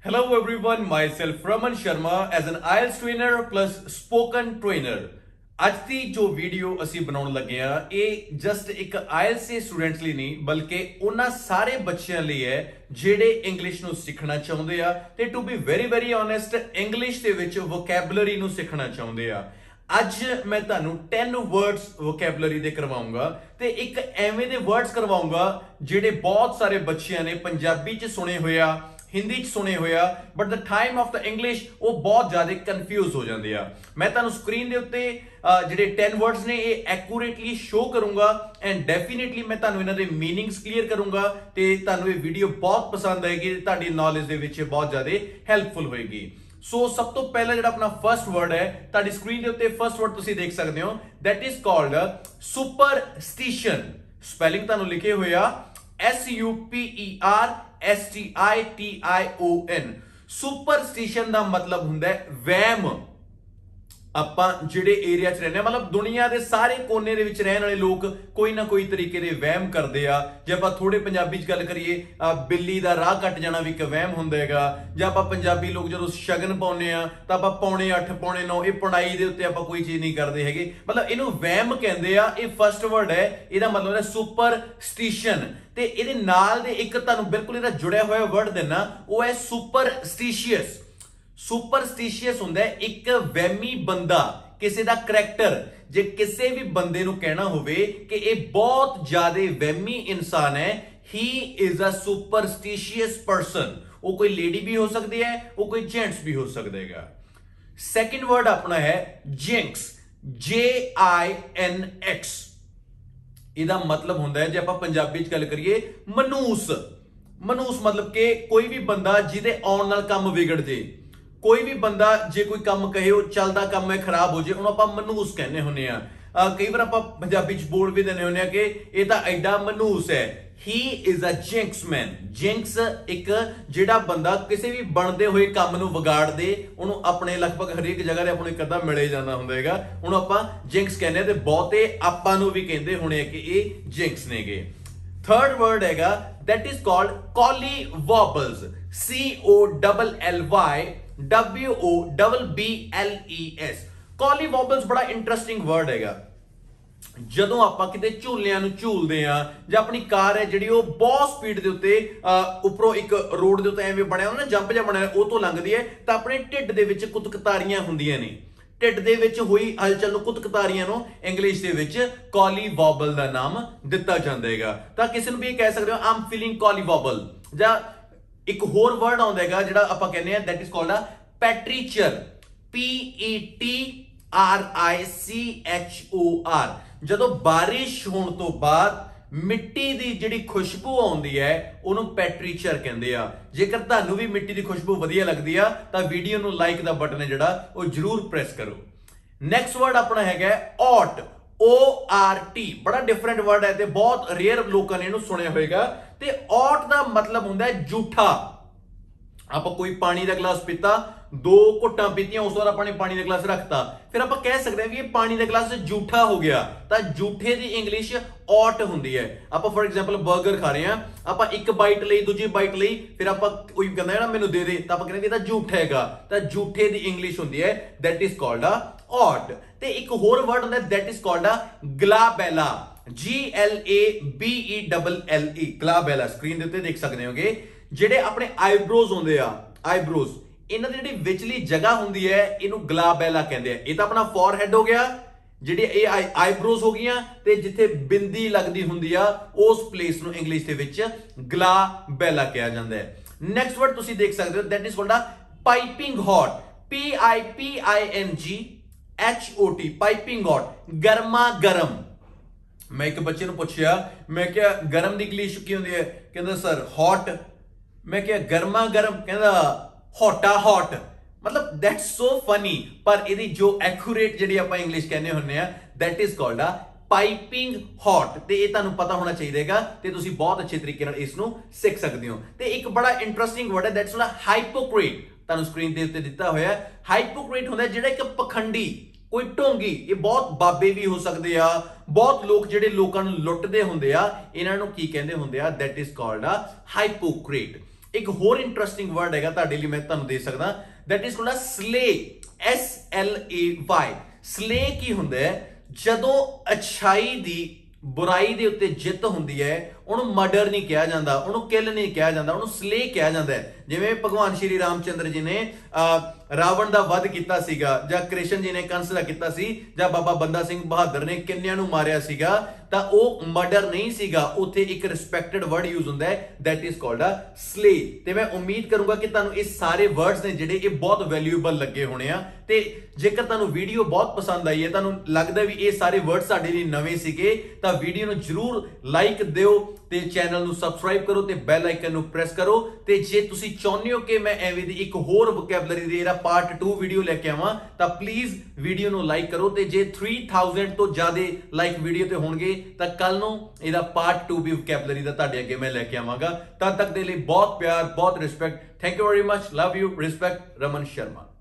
Hello everyone, myself Raman Sharma as an IELTS trainer plus spoken trainer. ਅੱਜ ਦੀ ਜੋ video ਅਸੀਂ ਬਣਾਉਣ ਲੱਗੇ ਆ ਇਹ ਜਸਟ ਇੱਕ IELTS ਦੇ ਸਟੂਡੈਂਟਸ ਲਈ ਨਹੀਂ ਬਲਕਿ ਉਹਨਾਂ ਸਾਰੇ ਬੱਚਿਆਂ ਲਈ ਹੈ ਜਿਹੜੇ ਇੰਗਲਿਸ਼ ਨੂੰ ਸਿੱਖਣਾ ਚਾਹੁੰਦੇ ਆ ਤੇ to be very honest English ਦੇ ਵਿੱਚ ਵੋਕੈਬਲਰੀ ਨੂੰ ਸਿੱਖਣਾ ਚਾਹੁੰਦੇ ਆ। ਅੱਜ ਮੈਂ ਤੁਹਾਨੂੰ 10 ਵਰਡਸ ਵੋਕੈਬਲਰੀ ਦੇ ਕਰਵਾਉਂਗਾ ਤੇ ਇੱਕ ਐਵੇਂ ਦੇ ਵਰਡਸ ਕਰਵਾਉਂਗਾ ਜਿਹੜੇ ਬਹੁਤ ਸਾਰੇ ਬੱਚਿਆਂ ਨੇ ਪੰਜਾਬੀ 'ਚ ਸੁਣੇ ਹੋਏ ਆ, हिंदी च सुने होया but the time of the English वो बहुत ज्यादा कंफ्यूज हो जाते हैं। मैं तुहानू स्क्रीन दे उत्ते जिहड़े 10 वर्ड्स ने ये एक्यूरेटली शो करूंगा एंड डेफिनेटली मैं तुहानू इन्हां दे मीनिंग्स क्लीयर करूंगा ते तुहानू ये वीडियो बहुत पसंद आएगी, तुहाडी नॉलेज दे विच बहुत ज्यादा हेल्पफुल होएगी। सो सब तो पहला जिहड़ा अपना फर्स्ट वर्ड है तुहाडी स्क्रीन दे उत्ते फर्स्ट वर्ड तुसीं देख सकदे हो that is called superstition. Spelling तुहानू लिखे होया SUPERSTITION। सुपरस्टिशन ਦਾ ਮਤਲਬ ਹੁੰਦਾ ਹੈ ਵਹਿਮ। ਆਪਾਂ ਜਿਹੜੇ ਏਰੀਆ 'ਚ ਰਹਿੰਦੇ ਆ ਮਤਲਬ ਦੁਨੀਆ ਦੇ ਸਾਰੇ ਕੋਨੇ ਦੇ ਵਿੱਚ ਰਹਿਣ ਵਾਲੇ ਲੋਕ ਕੋਈ ਨਾ ਕੋਈ ਤਰੀਕੇ ਦੇ ਵਹਿਮ ਕਰਦੇ ਆ। ਜੇ ਆਪਾਂ ਥੋੜੇ ਪੰਜਾਬੀ 'ਚ ਗੱਲ ਕਰੀਏ ਬਿੱਲੀ ਦਾ ਰਾਹ ਕੱਟ ਜਾਣਾ ਵੀ ਇੱਕ ਵਹਿਮ ਹੁੰਦਾ ਹੈਗਾ। ਜੇ ਆਪਾਂ ਪੰਜਾਬੀ ਲੋਕ ਜਦੋਂ ਸ਼ਗਨ ਪਾਉਂਦੇ ਆ ਤਾਂ ਆਪਾਂ 7:45 9:45 ਇਹ ਪੜਾਈ ਦੇ ਉੱਤੇ ਆਪਾਂ ਕੋਈ ਚੀਜ਼ ਨਹੀਂ ਕਰਦੇ ਹੈਗੇ, ਮਤਲਬ ਇਹਨੂੰ ਵਹਿਮ ਕਹਿੰਦੇ ਆ। ਇਹ ਫਸਟ ਵਰਡ ਹੈ, ਇਹਦਾ ਮਤਲਬ ਹੈ ਸੁਪਰਸਟੀਸ਼ਨ ਤੇ ਇਹਦੇ ਨਾਲ ਦੇ ਇੱਕ ਤੁਹਾਨੂੰ ਬਿਲਕੁਲ ਇਹਦਾ ਜੁੜਿਆ ਹੋਇਆ ਵਰਡ ਦੇਣਾ ਉਹ ਹੈ ਸੁਪਰਸਟੀਸ਼ੀਅਸ। ਸੁਪਰਸਟੀਸ਼ੀਅਸ ਹੁੰਦਾ ਹੈ ਇੱਕ ਵਹਿਮੀ ਬੰਦਾ, ਕਿਸੇ ਦਾ ਕਰੈਕਟਰ। ਜੇ ਕਿਸੇ ਵੀ ਬੰਦੇ ਨੂੰ ਕਹਿਣਾ ਹੋਵੇ ਕਿ ਇਹ ਬਹੁਤ ਜ਼ਿਆਦਾ ਵਹਿਮੀ ਇਨਸਾਨ ਹੈ, ਹੀ ਇਜ਼ ਅ ਸੁਪਰਸਟੀਸ਼ੀਅਸ ਪਰਸਨ। ਉਹ ਕੋਈ ਲੇਡੀ ਵੀ ਹੋ ਸਕਦੀ ਹੈ, ਉਹ ਕੋਈ ਜੈਂਟਸ ਵੀ ਹੋ ਸਕਦਾ ਹੈਗਾ। ਸੈਕਿੰਡ ਵਰਡ ਆਪਣਾ ਹੈ ਜਿੰਕਸ, JINX। ਇਹਦਾ ਮਤਲਬ ਹੁੰਦਾ ਹੈ ਜੇ ਆਪਾਂ ਪੰਜਾਬੀ 'ਚ ਗੱਲ ਕਰੀਏ ਮਨੂਸ। ਮਨੂਸ ਮਤਲਬ ਕਿ ਕੋਈ ਵੀ ਬੰਦਾ ਜਿਹਦੇ ਆਉਣ ਨਾਲ ਕੰਮ ਵਿਗੜ ਜੇ, ਕੋਈ ਵੀ ਬੰਦਾ ਜੇ ਕੋਈ ਕੰਮ ਕਹੇ ਉਹ ਚੱਲਦਾ ਕੰਮ ਹੈ ਖਰਾਬ ਹੋ ਜੇ, ਉਹਨੂੰ ਆਪਾਂ ਮਨੂਸ ਕਹਿੰਦੇ ਹੁੰਦੇ ਆ। ਕਈ ਵਾਰ ਆਪਾਂ ਪੰਜਾਬੀ 'ਚ ਬੋਲ ਵੀ ਦਿੰਦੇ ਹੁੰਦੇ ਆ ਕਿ ਇਹ ਤਾਂ ਐਡਾ ਮਨੂਸ ਹੈ। ਹੀ ਇਜ਼ ਅ ਜਿੰਕਸਮੈਨ। ਜਿੰਕਸ ਇੱਕ ਜਿਹੜਾ ਬੰਦਾ ਕਿਸੇ ਵੀ ਬਣਦੇ ਹੋਏ ਕੰਮ ਨੂੰ ਵਿਗਾੜ ਦੇ, ਉਹਨੂੰ ਆਪਣੇ ਲਗਭਗ ਹਰੇਕ ਜਗ੍ਹਾ ਤੇ ਆਪਾਂ ਨੂੰ ਇੱਕ ਅੱਧਾ ਮਿਲੇ ਜਾਂਦਾ ਹੁੰਦਾ ਹੈਗਾ, ਉਹਨੂੰ ਆਪਾਂ ਜਿੰਕਸ ਕਹਿੰਦੇ ਆ ਤੇ ਬਹੁਤੇ ਆਪਾਂ ਨੂੰ ਵੀ ਕਹਿੰਦੇ ਹੋਣੇ ਆ ਕਿ ਇਹ ਜਿੰਕਸ ਨੇਗੇ। ਥਰਡ ਵਰਡ ਹੈਗਾ that is called Collywobbles, COLLYWOBBLES। Collywobbles ਬੜਾ ਇੰਟਰਸਟਿੰਗ ਵਰਡ ਹੈਗਾ। ਜਦੋਂ ਆਪਾਂ ਕਿਤੇ ਝੂਲਿਆਂ ਨੂੰ ਝੂਲਦੇ ਆ ਜਾਂ ਆਪਣੀ ਕਾਰ ਹੈ ਜਿਹੜੀ ਉਹ ਬਹੁਤ ਸਪੀਡ ਦੇ ਉੱਤੇ ਉੱਪਰੋਂ ਇੱਕ ਰੋਡ ਦੇ ਉੱਤੇ ਐਵੇਂ ਬਣਿਆ ਹੁੰਦਾ ਨਾ, ਜੰਪ ਜਿਹਾ ਬਣਿਆ ਉਹ ਤੋਂ ਲੰਘਦੀ ਹੈ ਤਾਂ ਆਪਣੇ ਢਿੱਡ ਦੇ ਵਿੱਚ ਕੁਤਕਤਾਰੀਆਂ ਹੁੰਦੀਆਂ ਨੇ। ਢਿੱਡ ਦੇ ਵਿੱਚ ਹੋਈ ਹਲਚਲ ਨੂੰ ਕੁਤਕਤਾਰੀਆਂ ਨੂੰ ਇੰਗਲਿਸ਼ ਦੇ ਵਿੱਚ ਕੋਲੀਵੋਬਲ ਦਾ ਨਾਮ ਦਿੱਤਾ ਜਾਂਦਾ ਹੈਗਾ। ਤਾਂ ਕਿਸੇ ਨੂੰ ਵੀ ਇਹ ਕਹਿ ਸਕਦੇ ਹੋ ਆਮ ਫੀਲਿੰਗ ਕੋਲੀਵੋਬਲ। ਜਾਂ ਇੱਕ ਹੋਰ ਵਰਡ ਆਉਂਦਾ ਹੈਗਾ ਜਿਹੜਾ ਆਪਾਂ ਕਹਿੰਦੇ ਆ that is called a petrichor, PETRICHOR। ਜਦੋਂ ਬਾਰਿਸ਼ ਹੋਣ ਤੋਂ ਬਾਅਦ ਮਿੱਟੀ ਦੀ ਜਿਹੜੀ ਖੁਸ਼ਬੂ ਆਉਂਦੀ ਹੈ ਉਹਨੂੰ ਪੈਟਰੀਚਰ ਕਹਿੰਦੇ ਆ। ਜੇਕਰ ਤੁਹਾਨੂੰ ਵੀ ਮਿੱਟੀ ਦੀ ਖੁਸ਼ਬੂ ਵਧੀਆ ਲੱਗਦੀ ਆ ਤਾਂ ਵੀਡੀਓ ਨੂੰ ਲਾਈਕ ਦਾ ਬਟਨ ਹੈ ਜਿਹੜਾ ਉਹ ਜਰੂਰ ਪ੍ਰੈਸ ਕਰੋ। ਨੈਕਸਟ ਵਰਡ ਆਪਣਾ ਹੈਗਾ ਔਟ, ORT। ਬੜਾ ਡਿਫਰੈਂਟ ਵਰਡ ਹੈ ਤੇ ਬਹੁਤ ਰੇਅਰ ਲੋਕਾਂ ਨੇ ਇਹਨੂੰ ਸੁਣਿਆ ਹੋਵੇਗਾ। ਤੇ ਔਟ ਦਾ ਮਤਲਬ ਹੁੰਦਾ ਹੈ ਝੂਠਾ। ਆਪਾਂ ਕੋਈ ਪਾਣੀ ਦਾ ਗਲਾਸ ਪੀਤਾ, 2 ਘੁੱਟਾਂ ਪੀਤੀਆਂ, ਉਸ ਤੋਂ ਬਾਅਦ ਆਪਾਂ ਨੇ ਪਾਣੀ ਦਾ ਗਲਾਸ ਰੱਖਤਾ, ਫਿਰ ਆਪਾਂ ਕਹਿ ਸਕਦੇ ਹਾਂ ਵੀ ਇਹ ਪਾਣੀ ਦਾ ਗਲਾਸ ਝੂਠਾ ਹੋ ਗਿਆ। ਤਾਂ ਝੂਠੇ ਦੀ ਇੰਗਲਿਸ਼ ਔਟ ਹੁੰਦੀ ਹੈ। ਆਪਾਂ ਫੋਰ ਐਗਜ਼ਾਮਪਲ 버ਗਰ ਖਾ ਰਹੇ ਹਾਂ, ਆਪਾਂ ਇੱਕ ਬਾਈਟ ਲਈ, ਦੂਜੀ ਬਾਈਟ ਲਈ, ਫਿਰ ਆਪਾਂ ਕੋਈ ਕਹਿੰਦਾ ਹੈ ਨਾ ਮੈਨੂੰ ਦੇ ਦੇ, ਤਾਂ ਆਪਾਂ ਕਹਿੰਦੇ ਇਹ ਤਾਂ ਝੂਠਾ ਹੈਗਾ। ਤਾਂ ਝੂਠੇ ਦੀ ਇੰਗਲਿਸ਼ ਹੁੰਦੀ ਹੈ that is called a out. ਤੇ ਇੱਕ ਹੋਰ ਵਰਡ ਹੁੰਦਾ that is called a glabella, GLABELLE, glabella. Screen ਦੇ ਉੱਤੇ ਦੇਖ ਸਕਦੇ ਹੋਗੇ ਜਿਹੜੇ ਆਪਣੇ ਆਈਬ੍ਰੋਜ਼ ਹੁੰਦੇ ਆ, ਆਈਬ੍ਰੋਜ਼, ਇਹਨਾਂ ਦੀ ਜਿਹੜੀ ਵਿਚਲੀ ਜਗ੍ਹਾ ਹੁੰਦੀ ਹੈ ਇਹਨੂੰ ਗਲਾਬੈਲਾ ਕਹਿੰਦੇ ਆ। ਇਹ ਤਾਂ ਆਪਣਾ ਫੋਰਹੈਡ ਹੋ ਗਿਆ, ਜਿਹੜੇ ਇਹ ਆਈਬ੍ਰੋਜ਼ ਹੋ ਗਈਆਂ, ਤੇ ਜਿੱਥੇ ਬਿੰਦੀ ਲੱਗਦੀ ਹੁੰਦੀ ਆ ਉਸ ਪਲੇਸ ਨੂੰ ਇੰਗਲਿਸ਼ ਦੇ ਵਿੱਚ ਗਲਾਬੈਲਾ ਕਿਹਾ ਜਾਂਦਾ ਹੈ। ਨੈਕਸਟ ਵਰਡ ਤੁਸੀਂ ਦੇਖ ਸਕਦੇ ਹੋ that is called a piping hot, PIPINGHOT, piping hot, ਗਰਮਾ ਗਰਮ। ਮੈਂ ਇੱਕ ਬੱਚੇ ਨੂੰ ਪੁੱਛਿਆ, ਮੈਂ ਕਿਹਾ ਗਰਮ ਦੀ ਇੰਗਲਿਸ਼ ਕੀ ਹੁੰਦੀ ਹੈ? ਕਹਿੰਦਾ ਸਰ ਹੌਟ। ਮੈਂ ਕਿਹਾ ਗਰਮਾ ਗਰਮ, ਕਹਿੰਦਾ ਹੌਟਾ ਹੌਟ। ਮਤਲਬ ਦੈਟਸ ਸੋ ਫਨੀ, ਪਰ ਇਹਦੀ ਜੋ ਐਕੂਰੇਟ ਜਿਹੜੀ ਆਪਾਂ ਇੰਗਲਿਸ਼ ਕਹਿੰਦੇ ਹੁੰਦੇ ਆ that is called a piping hot. ਤੇ ਇਹ ਤੁਹਾਨੂੰ ਪਤਾ ਹੋਣਾ ਚਾਹੀਦਾ ਹੈਗਾ ਤੇ ਤੁਸੀਂ ਬਹੁਤ ਅੱਛੇ ਤਰੀਕੇ ਨਾਲ ਇਸ ਨੂੰ ਸਿੱਖ ਸਕਦੇ ਹੋ। ਤੇ ਇੱਕ ਬੜਾ ਇੰਟਰਸਟਿੰਗ ਵਰਡ ਹੈ ਦੈਟਸ ਕਾਲਡ ਹਾਈਪੋਕ੍ਰੀਟ। ਤੁਹਾਨੂੰ ਸਕਰੀਨ ਦੇ ਉੱਤੇ ਦਿੱਤਾ ਹੋਇਆ ਹੈ। ਹਾਈਪੋਕ੍ਰੀਟ ਹੁੰਦਾ ਜਿਹੜਾ ਇੱਕ ਪਖੰਡੀ, ਕੋਈ ਢੋਂਗੀ। ਇਹ ਬਹੁਤ ਬਾਬੇ ਵੀ ਹੋ ਸਕਦੇ ਆ, ਬਹੁਤ ਲੋਕ ਜਿਹੜੇ ਲੋਕਾਂ ਨੂੰ ਲੁੱਟਦੇ ਹੁੰਦੇ ਆ, ਇਹਨਾਂ ਨੂੰ ਕੀ ਕਹਿੰਦੇ ਹੁੰਦੇ ਆ ਦੈਟ ਇਜ਼ ਕਾਲਡ ਅ ਹਾਈਪੋਕ੍ਰੀਟ। ਇੱਕ ਹੋਰ ਇੰਟਰਸਟਿੰਗ ਵਰਡ ਹੈਗਾ ਤੁਹਾਡੇ ਲਈ, ਮੈਂ ਤੁਹਾਨੂੰ ਦੇ ਸਕਦਾ, that is called slay, SLAY। ਸਲੇ ਕੀ ਹੁੰਦਾ ਹੈ? ਜਦੋਂ ਅੱਛਾਈ ਦੀ बुराई ਦੇ ਉੱਤੇ ਜਿੱਤ ਹੁੰਦੀ ਹੈ, ਉਹਨੂੰ ਮਰਡਰ ਨਹੀਂ ਕਿਹਾ ਜਾਂਦਾ, ਉਹਨੂੰ ਕਿਲ ਨਹੀਂ ਕਿਹਾ ਜਾਂਦਾ, ਉਹਨੂੰ ਸਲੇ ਕਿਹਾ ਜਾਂਦਾ ਹੈ। ਜਿਵੇਂ ਭਗਵਾਨ ਸ਼੍ਰੀ ਰਾਮਚੰਦਰ ਜੀ ਨੇ ਰਾਵਣ ਦਾ ਵੱਧ ਕੀਤਾ ਸੀਗਾ, ਜਾਂ ਕ੍ਰਿਸ਼ਨ ਜੀ ਨੇ ਕੰਸ ਦਾ ਕੀਤਾ ਸੀ, ਜਾਂ ਬਾਬਾ ਬੰਦਾ ਸਿੰਘ ਬਹਾਦਰ ਨੇ ਕਿੰਨਿਆਂ ਨੂੰ ਮਾਰਿਆ ਸੀਗਾ, ਤਾਂ ਉਹ ਮਰਡਰ ਨਹੀਂ ਸੀਗਾ, ਉੱਥੇ ਇੱਕ ਰਿਸਪੈਕਟਡ ਵਰਡ ਯੂਜ਼ ਹੁੰਦਾ ਹੈ, that is called a slay। ਤੇ ਮੈਂ ਉਮੀਦ ਕਰੂੰਗਾ ਕਿ ਤੁਹਾਨੂੰ ਇਹ ਸਾਰੇ ਵਰਡਸ ਨੇ ਜਿਹੜੇ ਇਹ ਬਹੁਤ ਵੈਲਿਊਏਬਲ ਲੱਗੇ ਹੋਣੇ ਆ। ਤੇ ਜੇਕਰ ਤੁਹਾਨੂੰ ਵੀਡੀਓ ਬਹੁਤ ਪਸੰਦ ਆਈ ਹੈ, ਤੁਹਾਨੂੰ ਲੱਗਦਾ ਵੀ ਇਹ ਸਾਰੇ ਵਰਡ ਸਾਡੇ ਲਈ ਨਵੇਂ ਸੀਗੇ, ਤਾਂ ਵੀਡੀਓ ਨੂੰ ਜਰੂਰ ਲਾਈਕ ਦਿਓ ਤੇ ਚੈਨਲ ਨੂੰ ਸਬਸਕ੍ਰਾਈਬ ਕਰੋ ਤੇ ਬੈਲ ਆਈਕਨ ਨੂੰ ਪ੍ਰੈਸ ਕਰੋ। ਤੇ ਜੇ ਤੁਸੀਂ ਚਾਹੁੰਦੇ ਹੋ ਕਿ ਮੈਂ ਐਵੇਂ ਦੀ ਇੱਕ ਹੋਰ ਵੋਕੈਬਲਰੀ ਦੀ ਇਹਦਾ ਪਾਰਟ 2 ਵੀਡੀਓ ਲੈ ਕੇ ਆਵਾਂ, ਤਾਂ ਪਲੀਜ਼ ਵੀਡੀਓ ਨੂੰ ਲਾਈਕ ਕਰੋ। ਤੇ ਜੇ 3000 ਤੋਂ ਜ਼ਿਆਦਾ ਲਾਈਕ ਵੀਡੀਓ ਤੇ ਹੋਣਗੇ ਤਾਂ ਕੱਲ ਨੂੰ ਇਹਦਾ ਪਾਰਟ 2 ਵੀ ਵੋਕੈਬਲਰੀ ਦਾ ਤੁਹਾਡੇ ਅੱਗੇ ਮੈਂ ਲੈ ਕੇ ਆਵਾਂਗਾ। ਤਦ ਤੱਕ ਦੇ ਲਈ ਬਹੁਤ ਪਿਆਰ, ਬਹੁਤ respect. Thank you very much, love you, respect, Raman Sharma.